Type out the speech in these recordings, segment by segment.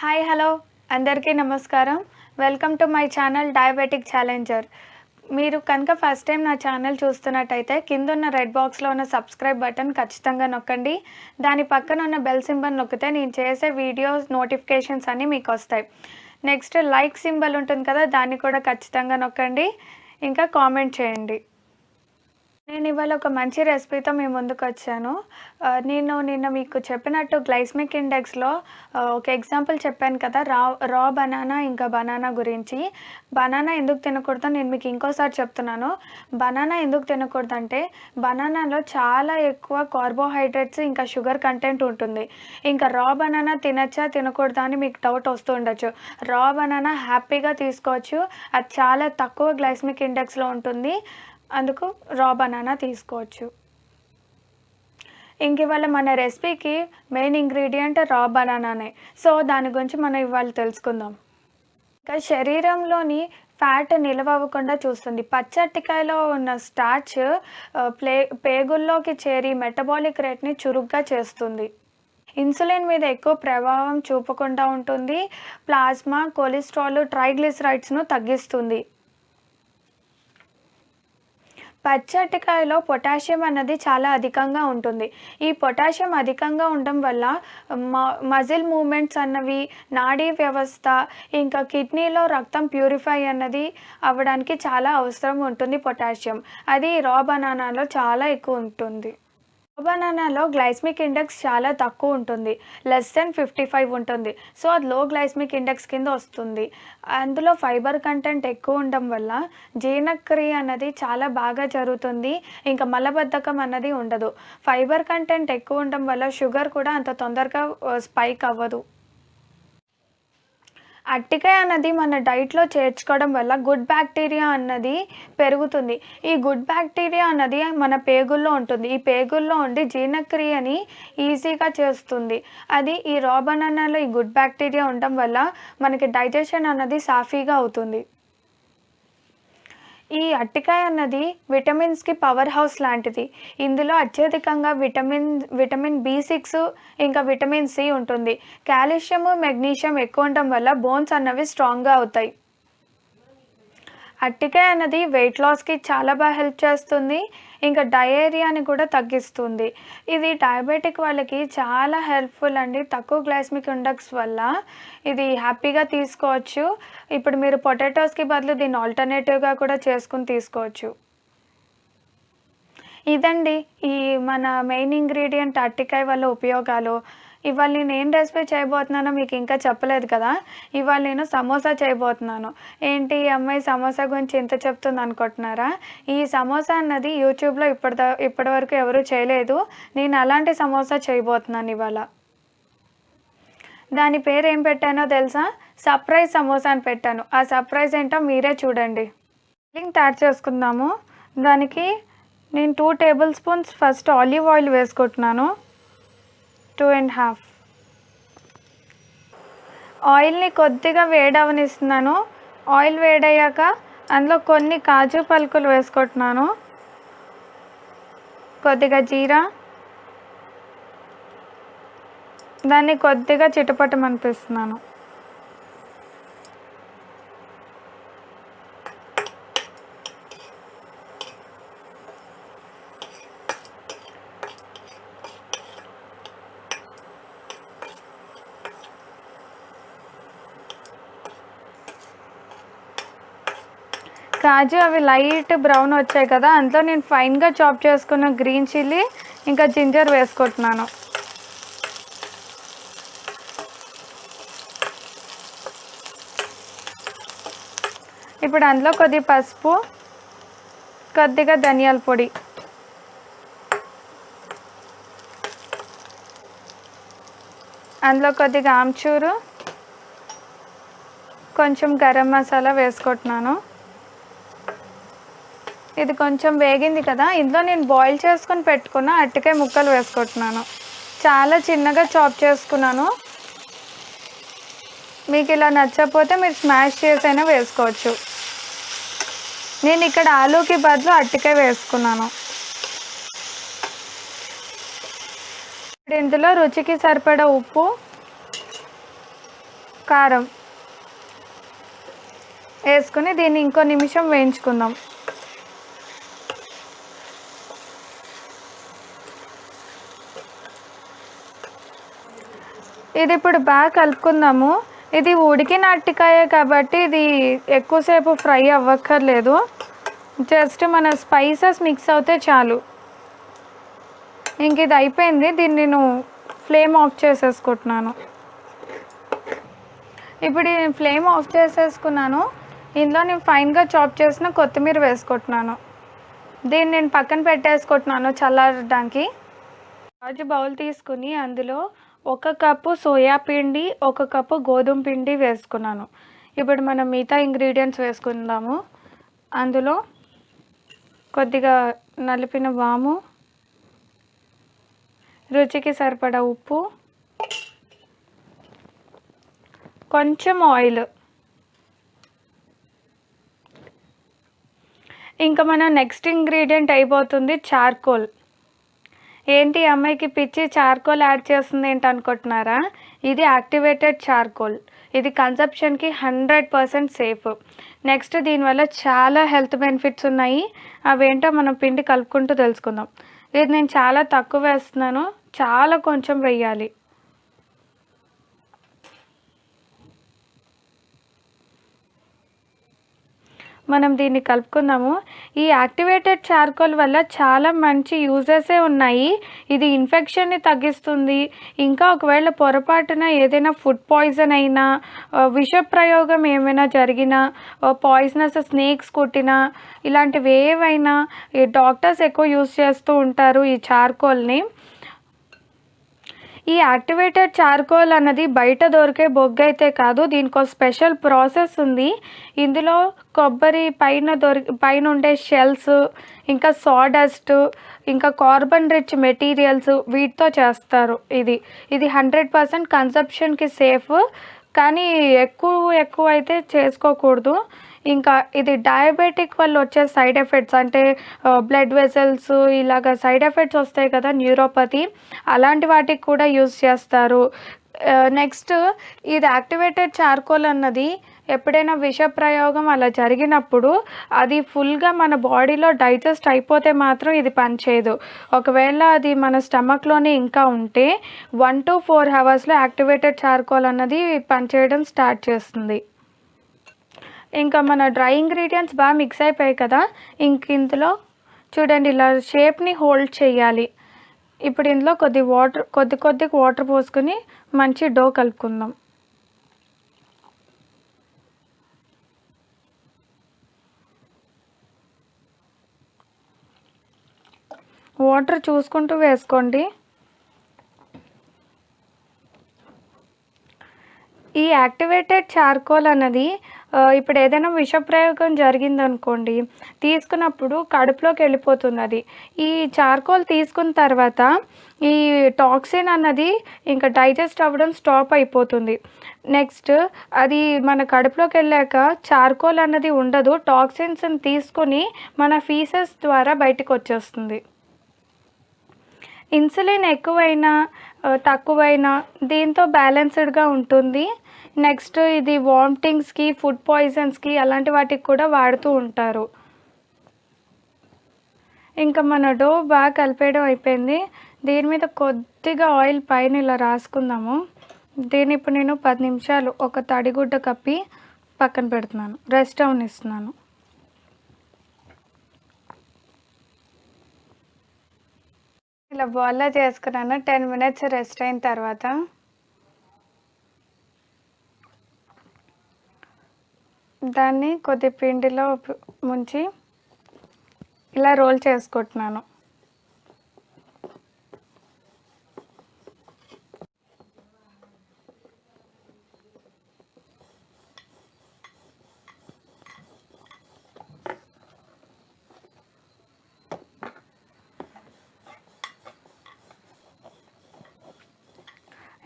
Hi hello అందరికీ నమస్కారం. Welcome to my channel diabetic challenger. మీరు కనుక ఫస్ట్ టైం నా ఛానల్ చూస్తున్నట్టయితే కిందున్న రెడ్ బాక్స్లో ఉన్న సబ్స్క్రైబ్ బటన్ ఖచ్చితంగా నొక్కండి. దాని పక్కన ఉన్న బెల్ సింబల్ నొక్కితే నేను చేసే వీడియోస్ నోటిఫికేషన్స్ అన్నీ మీకు వస్తాయి. నెక్స్ట్ లైక్ సింబల్ ఉంటుంది కదా, దాన్ని కూడా ఖచ్చితంగా నొక్కండి. ఇంకా కామెంట్ చేయండి. నేను ఇవాళ ఒక మంచి రెసిపీతో మీ ముందుకు వచ్చాను. నేను నిన్న మీకు చెప్పినట్టు గ్లైసెమిక్ ఇండెక్స్లో ఒక ఎగ్జాంపుల్ చెప్పాను కదా, రా బనానా ఇంకా బనానా గురించి. బనానా ఎందుకు తినకూడదో నేను మీకు ఇంకోసారి చెప్తున్నాను. బనానా ఎందుకు తినకూడదంటే బనానాలో చాలా ఎక్కువ కార్బోహైడ్రేట్స్ ఇంకా షుగర్ కంటెంట్ ఉంటుంది. ఇంకా రా బనానా తినచ్చా తినకూడదా అని మీకు డౌట్ వస్తూ ఉండొచ్చు. రా బనానా హ్యాపీగా తీసుకోవచ్చు. అది చాలా తక్కువ గ్లైసెమిక్ ఇండెక్స్లో ఉంటుంది. అందుకు రా బనానా తీసుకోవచ్చు. ఇంక ఇవాళ మన రెసిపీకి మెయిన్ ఇంగ్రీడియంట్ రా బనానానే. సో దాని గురించి మనం ఇవాళ తెలుసుకుందాం. ఇంకా శరీరంలోని ఫ్యాట్ నిల్వ అవ్వకుండా చూస్తుంది. పచ్చటికాయలో ఉన్న స్టార్చ్ పేగుల్లోకి చేరి మెటబాలిక్ రేట్ని చురుగ్గా చేస్తుంది. ఇన్సులిన్ మీద ఎక్కువ ప్రభావం చూపకుండా ఉంటుంది. ప్లాస్మా, కొలెస్ట్రాల్, ట్రైగ్లిసరైడ్స్ను తగ్గిస్తుంది. పచ్చటికాయలో పొటాషియం అన్నది చాలా అధికంగా ఉంటుంది. ఈ పొటాషియం అధికంగా ఉండడం వల్ల మజిల్ మూమెంట్స్ అన్నవి, నాడీ వ్యవస్థ, ఇంకా కిడ్నీలో రక్తం ప్యూరిఫై అన్నది అవ్వడానికి చాలా అవసరం ఉంటుంది పొటాషియం. అది రా బనానాలో చాలా ఎక్కువ ఉంటుంది. రా బనానాలో గ్లైసెమిక్ ఇండెక్స్ చాలా తక్కువ ఉంటుంది. లెస్ దెన్ 55 ఉంటుంది. సో అది లో గ్లైసెమిక్ ఇండెక్స్ కింద వస్తుంది. అందులో ఫైబర్ కంటెంట్ ఎక్కువ ఉండడం వల్ల జీర్ణక్రియ అన్నది చాలా బాగా జరుగుతుంది. ఇంకా మలబద్ధకం అన్నది ఉండదు. ఫైబర్ కంటెంట్ ఎక్కువ ఉండడం వల్ల షుగర్ కూడా అంత తొందరగా స్పైక్ అవ్వదు. అరటికాయ అన్నది మన డైట్లో చేర్చుకోవడం వల్ల గుడ్ బ్యాక్టీరియా అన్నది పెరుగుతుంది. ఈ గుడ్ బ్యాక్టీరియా అన్నది మన పేగుల్లో ఉంటుంది. ఈ పేగుల్లో ఉండి జీర్ణక్రియని ఈజీగా చేస్తుంది. అది ఈ రా బనానాలో ఈ గుడ్ బ్యాక్టీరియా ఉండడం వల్ల మనకి డైజెషన్ అన్నది సాఫీగా అవుతుంది. ఈ అరటికాయ అన్నది విటమిన్స్కి పవర్ హౌస్ లాంటిది. ఇందులో అత్యధికంగా విటమిన్ B6 ఇంకా విటమిన్ C ఉంటుంది. కాల్షియం, మెగ్నీషియం ఎక్కువ ఉండడం వల్ల బోన్స్ అన్నవి స్ట్రాంగ్గా అవుతాయి. అరటికాయ అన్నది వెయిట్ లాస్కి చాలా బాగా హెల్ప్ చేస్తుంది. ఇంకా డయేరియాని కూడా తగ్గిస్తుంది. ఇది డయాబెటిక్ వాళ్ళకి చాలా హెల్ప్ఫుల్ అండి. తక్కువ గ్లైసెమిక్ ఇండెక్స్ వల్ల ఇది హ్యాపీగా తీసుకోవచ్చు. ఇప్పుడు మీరు పొటాటోస్కి బదులు దీన్ని ఆల్టర్నేటివ్గా కూడా చేసుకుని తీసుకోవచ్చు. ఇదండి ఈ మన మెయిన్ ఇంగ్రీడియంట్ అరటికాయ వల్ల ఉపయోగాలు. ఇవాళ నేను ఏం రెసిపీ చేయబోతున్నానో మీకు ఇంకా చెప్పలేదు కదా. ఇవాళ నేను సమోసా చేయబోతున్నాను. ఏంటి ఈ అమ్మాయి సమోసా గురించి ఇంత చెప్తుంది అనుకుంటున్నారా? ఈ సమోసా అన్నది యూట్యూబ్లో ఇప్పటివరకు ఎవరూ చేయలేదు. నేను అలాంటి సమోసా చేయబోతున్నాను ఇవాళ. దాని పేరు ఏం పెట్టానో తెలుసా? సర్ప్రైజ్ సమోసా అని పెట్టాను. ఆ సర్ప్రైజ్ ఏంటో మీరే చూడండి. ఫిల్లింగ్ తయారు చేసుకుందాము. దానికి నేను 2 table spoons first olive oil వేసుకుంటున్నాను. 2.5 ఆయిల్ని కొద్దిగా వేడవనిస్తున్నాను. ఆయిల్ వేడయ్యాక అందులో కొన్ని కాజు పలుకులు వేసుకుంటున్నాను. కొద్దిగా జీరా, దాన్ని కొద్దిగా చిటపటమనిపిస్తున్నాను. కాజు అవి లైట్ బ్రౌన్ వచ్చాయి కదా, అందులో నేను ఫైన్గా చాప్ చేసుకున్న గ్రీన్ చిల్లీ ఇంకా జింజర్ వేసుకుంటున్నాను. ఇప్పుడు అందులో కొద్దిగా పసుపు, కొద్దిగా ధనియాల పొడి, అందులో కొద్దిగా ఆమ్చూరు, కొంచెం గరం మసాలా వేసుకుంటున్నాను. ఇది కొంచెం వేగింది కదా, ఇందులో నేను బాయిల్ చేసుకొని పెట్టుకున్న అరటికాయ ముక్కలు వేసుకుంటున్నాను. చాలా చిన్నగా చాప్ చేసుకున్నాను. మీకు ఇలా నచ్చకపోతే మీరు స్మాష్ చేసైనా వేసుకోవచ్చు. నేను ఇక్కడ ఆలూకి బదులు అరటికాయ వేసుకున్నాను. ఇప్పుడు ఇందులో రుచికి సరిపడా ఉప్పు, కారం వేసుకుని దీన్ని ఇంకో నిమిషం వేయించుకుందాం. ఇది ఇప్పుడు బాగా కలుపుకుందాము. ఇది ఉడికిన అరటికాయ కాబట్టి ఇది ఎక్కువసేపు ఫ్రై అవ్వక్కర్లేదు, జస్ట్ మన స్పైసెస్ మిక్స్ అవుతే చాలు. ఇంక ఇది అయిపోయింది. దీన్ని నేను ఫ్లేమ్ ఆఫ్ చేసేసుకుంటున్నాను. ఇప్పుడు నేను ఫ్లేమ్ ఆఫ్ చేసేసుకున్నాను. ఇందులో నేను ఫైన్గా చాప్ చేసిన కొత్తిమీర వేసుకుంటున్నాను. దీన్ని నేను పక్కన పెట్టేసుకుంటున్నాను చల్లారడానికి. గాజు బౌల్ తీసుకుని అందులో 1 కప్పు సోయా పిండి, 1 కప్పు గోధుమ పిండి వేసుకున్నాను. ఇప్పుడు మనం మిగతా ఇంగ్రీడియంట్స్ వేసుకుందాము. అందులో కొద్దిగా నలిపిన వాము, రుచికి సరిపడా ఉప్పు, కొంచెం ఆయిల్. ఇంకా మన నెక్స్ట్ ఇంగ్రీడియంట్ అయిపోతుంది చార్కోల్. ఏంటి అమ్మాయికి పిచ్చి చార్కోల్ యాడ్ చేస్తుంది ఏంటి అనుకుంటున్నారా? ఇది యాక్టివేటెడ్ చార్కోల్. ఇది కన్సప్షన్కి 100% సేఫ్. నెక్స్ట్ దీనివల్ల చాలా హెల్త్ బెనిఫిట్స్ ఉన్నాయి. అవేంటో మనం పిండి కలుపుకుంటూ తెలుసుకుందాం. ఇది నేను చాలా తక్కువ వేస్తున్నాను, చాలా కొంచెం వేయాలి. మనం దీన్ని కలుపుకుందాము. ఈ యాక్టివేటెడ్ చార్కోల్ వల్ల చాలా మంచి యూజెసే ఉన్నాయి. ఇది ఇన్ఫెక్షన్ని తగ్గిస్తుంది. ఇంకా ఒకవేళ పొరపాటున ఏదైనా ఫుడ్ పాయిజన్ అయినా, విషప్రయోగం ఏమైనా జరిగినా, పాయిజనస్ స్నేక్స్ కుట్టినా, ఇలాంటివి ఏవైనా ఈ డాక్టర్స్ ఎక్కువ యూజ్ చేస్తూ ఉంటారు ఈ చార్కోల్ని. ఈ యాక్టివేటెడ్ చార్కోల్ అన్నది బయట దొరికే బొగ్గు అయితే కాదు, దీనికి ఒక స్పెషల్ ప్రాసెస్ ఉంది. ఇందులో కొబ్బరి పైన ఉండే షెల్స్, ఇంకా సాడస్ట్, ఇంకా కార్బన్ రిచ్ మెటీరియల్స్ వీటితో చేస్తారు. ఇది 100% కన్సప్షన్కి సేఫ్, కానీ ఎక్కువ అయితే చేసుకోకూడదు. ఇంకా ఇది డయాబెటిక్ వల్ల వచ్చే సైడ్ ఎఫెక్ట్స్, అంటే బ్లడ్ వెసల్స్ ఇలాగ సైడ్ ఎఫెక్ట్స్ వస్తాయి కదా, న్యూరోపతి, అలాంటి వాటికి కూడా యూజ్ చేస్తారు. నెక్స్ట్ ఇది యాక్టివేటెడ్ చార్కోల్ అన్నది ఎప్పుడైనా విషప్రయోగం అలా జరిగినప్పుడు అది ఫుల్గా మన బాడీలో డైజెస్ట్ అయిపోతే మాత్రం ఇది పనిచేయదు. ఒకవేళ అది మన స్టమక్లోనే ఇంకా ఉంటే 1 to 4 అవర్స్లో యాక్టివేటెడ్ చార్కోల్ అన్నది పనిచేయడం స్టార్ట్ చేస్తుంది. ఇంకా మన డ్రై ఇంగ్రీడియంట్స్ బాగా మిక్స్ అయిపోయాయి కదా, ఇందులో చూడండి ఇలా షేప్ని హోల్డ్ చేయాలి. ఇప్పుడు ఇందులో కొద్ది వాటర్ పోసుకొని మంచి డో కలుపుకుందాం. వాటర్ చూసుకుంటూ వేసుకోండి. ఈ యాక్టివేటెడ్ చార్కోల్ అన్నది ఇప్పుడు ఏదైనా విషప్రయోగం జరిగిందనుకోండి, తీసుకున్నప్పుడు కడుపులోకి వెళ్ళిపోతుంది అది. ఈ చార్కోల్ తీసుకున్న తర్వాత ఈ టాక్సిన్ అన్నది ఇంకా డైజెస్ట్ అవ్వడం స్టాప్ అయిపోతుంది. నెక్స్ట్ అది మన కడుపులోకి వెళ్ళాక చార్కోల్ అన్నది ఉండదు, టాక్సిన్స్ని తీసుకొని మన ఫీసెస్ ద్వారా బయటకు వచ్చేస్తుంది. ఇన్సులిన్ ఎక్కువైనా తక్కువైనా దీంతో బ్యాలెన్స్డ్గా ఉంటుంది. నెక్స్ట్ ఇది వామిటింగ్స్కి, ఫుడ్ పాయిజన్స్కి అలాంటి వాటికి కూడా వాడుతూ ఉంటారు. ఇంకా మన డో బాగా కలిపేయడం అయిపోయింది. దీని మీద కొద్దిగా ఆయిల్ పైన ఇలా రాసుకుందాము. దీన్ని ఇప్పుడు నేను 10 నిమిషాలు ఒక తడిగుడ్డ కప్పి పక్కన పెడుతున్నాను, రెస్ట్ అవనిస్తున్నాను. ఇలా బాల్లా చేసుకున్నాను. 10 మినిట్స్ రెస్ట్ అయిన తర్వాత దాన్ని కొద్ది పిండిలో ముంచి ఇలా రోల్ చేసుకుంటున్నాను.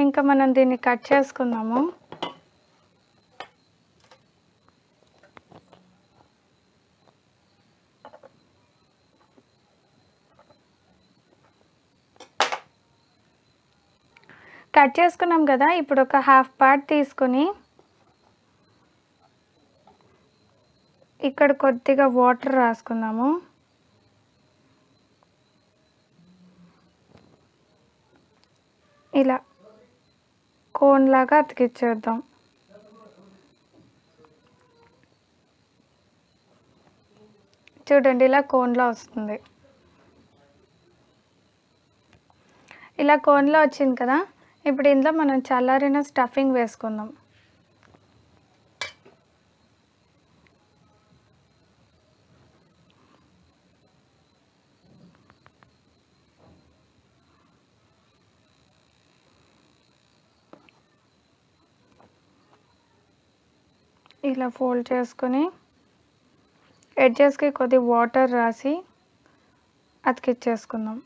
ఇంకా మనం దీన్ని కట్ చేసుకుందాము. కట్ చేసుకున్నాం కదా, ఇప్పుడు ఒక హాఫ్ పార్ట్ తీసుకుని ఇక్కడ కొద్దిగా వాటర్ రాసుకుందాము. ఇలా కోన్ లాగా అతికిచ్చేద్దాం. చూడండి ఇలా కోన్లా వస్తుంది. ఇలా కోన్లా వచ్చింది కదా. ఇప్పుడు ఇందులో మనం చల్లారిన స్టఫింగ్ వేసుకుందాం. ఇలా ఫోల్డ్ చేసుకొని ఎడ్జెస్కి కొద్ది వాటర్ రాసి అతికిచ్చేసుకుందాం.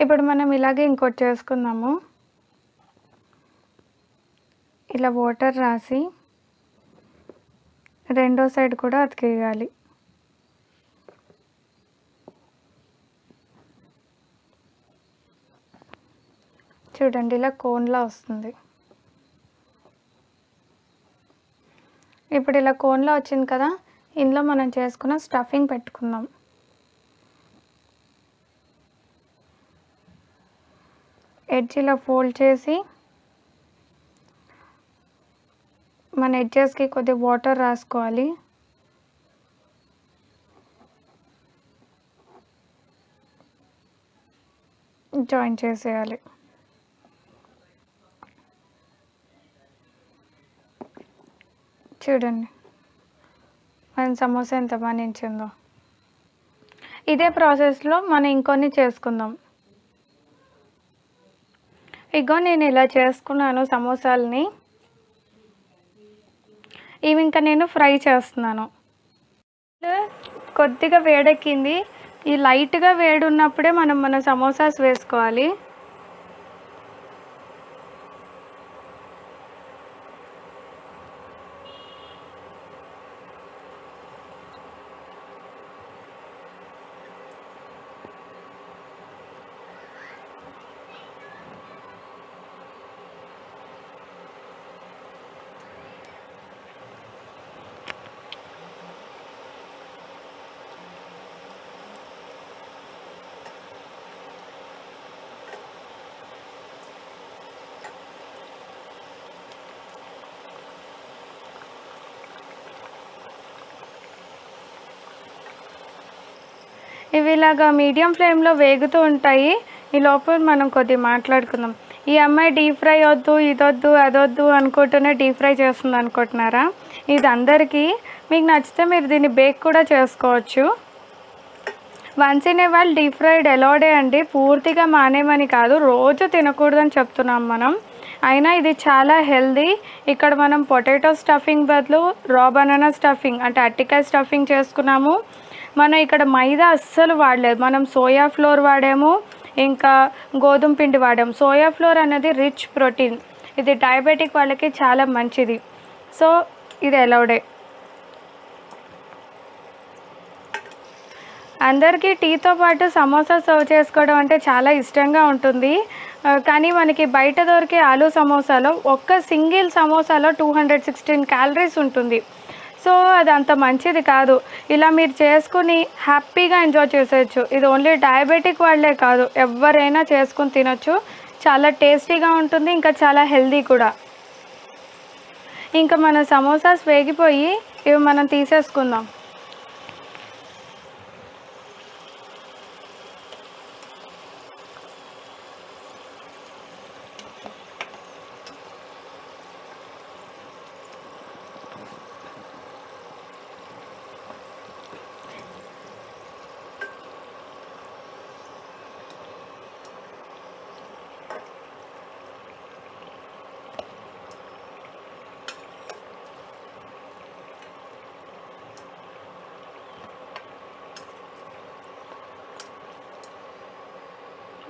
ఇప్పుడు మనం ఇలాగే ఇంకోటి చేసుకుందాము. ఇలా వాటర్ రాసి రెండో సైడ్ కూడా అతికేయాలి. చూడండి ఇలా కోన్లా వస్తుంది. ఇప్పుడు ఇలా కోన్లా వచ్చింది కదా. ఇందులో మనం చేసుకున్న స్టఫింగ్ పెట్టుకుందాం. ఎడ్జ్ ఇలా ఫోల్డ్ చేసి మన ఎడ్జెస్కి కొద్దిగా వాటర్ రాసుకోవాలి. జాయిన్ చేసేయాలి. చూడండి మన సమోసా ఎంత బాగా నించిందో. ఇదే ప్రాసెస్లో మనం ఇంకొన్ని చేసుకుందాం. ఇగో నేను ఇలా చేసుకున్నాను సమోసాలని. ఇవి ఇంకా నేను ఫ్రై చేస్తున్నాను. కొద్దిగా వేడెక్కింది. ఈ లైట్గా వేడి ఉన్నప్పుడే మనం మన సమోసాస్ వేసుకోవాలి. ఇవి ఇలాగా మీడియం ఫ్లేమ్లో వేగుతూ ఉంటాయి. ఈ లోపల మనం కొద్దిగా మాట్లాడుకుందాం. ఈ అమ్మాయి డీప్ ఫ్రై వద్దు, ఇదొద్దు, అదొద్దు అనుకుంటూనే డీప్ ఫ్రై చేస్తుంది అనుకుంటున్నారా? ఇది అందరికీ మీకు నచ్చితే మీరు దీన్ని బేక్ కూడా చేసుకోవచ్చు. Once in a while deep fried ఎలోడే అండి, పూర్తిగా మానేమని కాదు, రోజు తినకూడదని చెప్తున్నాం మనం. అయినా ఇది చాలా హెల్దీ. ఇక్కడ మనం పొటాటో స్టఫింగ్ బదులు రా బనానా స్టఫింగ్ అంటే అరటికాయ స్టఫింగ్ చేసుకున్నాము. మనం ఇక్కడ మైదా అస్సలు వాడలేదు. మనం సోయా ఫ్లోర్ వాడాము, ఇంకా గోధుమ పిండి వాడాము. సోయా ఫ్లోర్ అనేది రిచ్ ప్రోటీన్. ఇది డయాబెటిక్ వాళ్ళకి చాలా మంచిది. సో ఇది ఎలౌడే. అందరికీ టీతో పాటు సమోసా సర్వ్ చేసుకోవడం అంటే చాలా ఇష్టంగా ఉంటుంది. కానీ మనకి బయట దొరికే ఆలూ సమోసాలో ఒక్క సింగిల్ సమోసాలో 216 క్యాలరీస్ ఉంటుంది. సో అది అంత మంచిది కాదు. ఇలా మీరు చేసుకుని హ్యాపీగా ఎంజాయ్ చేసేయచ్చు. ఇది ఓన్లీ డయాబెటిక్ వాళ్ళే కాదు, ఎవరైనా చేసుకుని తినొచ్చు. చాలా టేస్టీగా ఉంటుంది, ఇంకా చాలా హెల్దీ కూడా. ఇంకా మన సమోసాస్ వేగిపోయి ఇవి మనం తీసేసుకుందాం.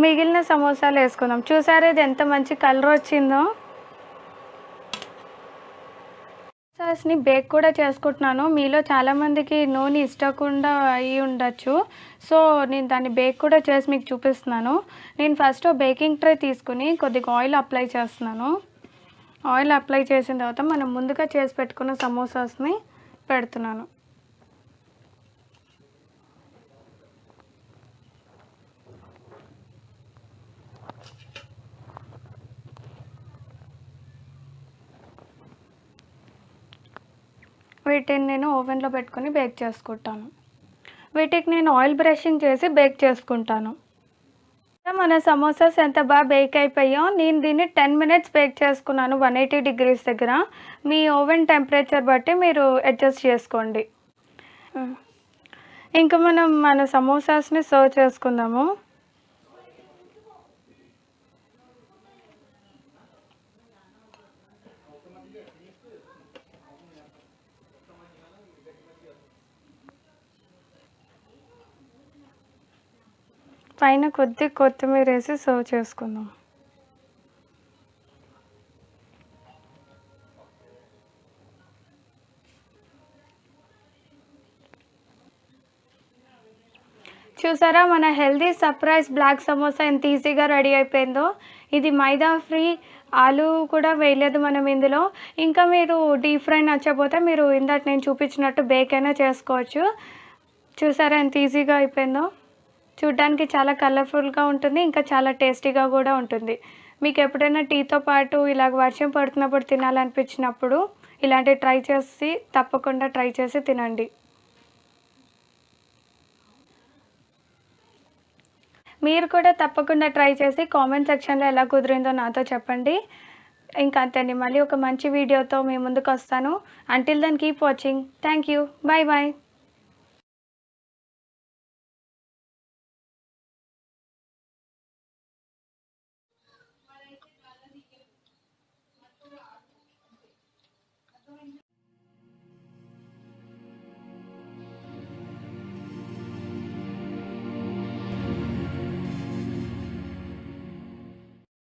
మిగిలిన సమోసాలు వేసుకుందాం. చూసారా ఇది ఎంత మంచి కలర్ వచ్చిందో. సమోసాస్ని బేక్ కూడా చేసుకుంటున్నాను. మీలో చాలామందికి నూనె ఇష్టకుండా అయ్యి ఉండొచ్చు. సో, నేను దాన్ని బేక్ కూడా చేసి మీకు చూపిస్తున్నాను. నేను ఫస్ట్ బేకింగ్ ట్రే తీసుకొని కొద్దిగా ఆయిల్ అప్లై చేస్తున్నాను. ఆయిల్ అప్లై చేసిన తర్వాత మనం ముందుగా చేసి పెట్టుకున్న సమోసాస్ని పెడుతున్నాను. వీటిని నేను ఓవెన్‌లో పెట్టుకొని బేక్ చేసుకుంటాను. వీటికి నేను ఆయిల్ బ్రషింగ్ చేసి బేక్ చేసుకుంటాను. మన సమోసాస్ ఎంత బాగా బేక్ అయిపోయాయో, నేను దీన్ని 10 మినిట్స్ బేక్ చేసుకున్నాను 180 డిగ్రీస్ దగ్గర. మీ ఓవెన్ టెంపరేచర్ బట్టి మీరు అడ్జస్ట్ చేసుకోండి. ఇంకా మనం మన సమోసాస్‌ని సర్వ్ చేసుకుందాము. పైన కొద్దిగా కొత్తిమీర వేసి సర్వ్ చేసుకుందాం. చూసారా మన హెల్తీ సర్ప్రైజ్ బ్లాక్ సమోసా ఎంత ఈజీగా రెడీ అయిపోయిందో. ఇది మైదా ఫ్రీ, ఆలు కూడా వేయలేదు మనం ఇందులో. ఇంకా మీరు డీప్ ఫ్రై నచ్చకపోతే మీరు ఇందాక నేను చూపించినట్టు బేక్ అయినా చేసుకోవచ్చు. చూసారా ఎంత ఈజీగా అయిపోయిందో. చూడ్డానికి చాలా కలర్ఫుల్గా ఉంటుంది, ఇంకా చాలా టేస్టీగా కూడా ఉంటుంది. మీకు ఎప్పుడైనా టీతో పాటు ఇలాగ వర్షం పడుతున్నప్పుడు తినాలనిపించినప్పుడు ఇలాంటివి తప్పకుండా ట్రై చేసి తినండి. మీరు కూడా తప్పకుండా ట్రై చేసి కామెంట్ సెక్షన్‌లో ఎలా కుదిరిందో నాతో చెప్పండి. ఇంకా అంతే, మళ్ళీ ఒక మంచి వీడియోతో మీ ముందుకొస్తాను. Until then keep watching. Thank you. Bye by.